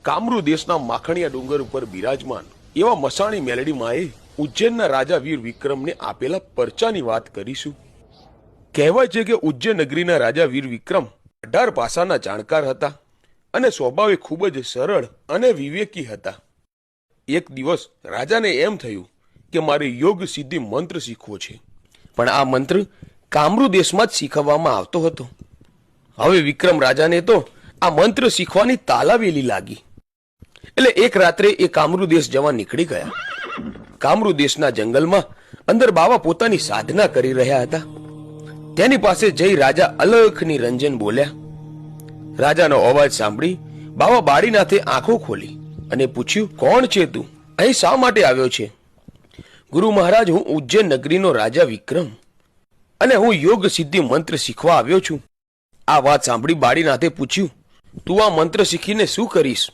કામરૂ દેશના માખણિયા ડુંગર ઉપર બિરાજમાન એવા મસાણી મેલડી માએ ઉજ્જૈનના રાજા વીર વિક્રમને આપેલા પરચાની વાત કરીશું. કહેવાય છે કે ઉજ્જૈન નગરીના રાજા વીર વિક્રમ 18 ભાષાના જાણકાર હતા અને સ્વભાવે ખૂબ જ સરળ અને વિવેકી હતા. એક દિવસ રાજાને એમ થયું કે મારે યોગ સિદ્ધિ મંત્ર શીખવો છે, પણ આ મંત્ર કામરૂ દેશમાં જ શીખવવામાં આવતો હતો. હવે વિક્રમ રાજાને તો આ મંત્ર શીખવાની તાલાવેલી લાગી. એટલે એક રાત્રે એ કામરૂ દેશ જવા નીકળી ગયા. કામરૂ દેશના જંગલમાં અંદર બાવા પોતાની સાધના કરી રહ્યા હતા. તેની પાસે જઈ રાજા અલખ નિરંજન બોલ્યા. રાજાનો અવાજ સાંભળી બાવા બાળીનાથે આંખો ખોલી અને પૂછ્યું, કોણ છે તું? અહીં શા માટે આવ્યો છે? ગુરુ મહારાજ, હું ઉજ્જૈન નગરીનો રાજા વિક્રમ અને હું યોગ સિદ્ધિ મંત્ર શીખવા આવ્યો છું. આ વાત સાંભળી બાળીનાથે પૂછ્યું, તું આ મંત્ર શીખીને શું કરીશ?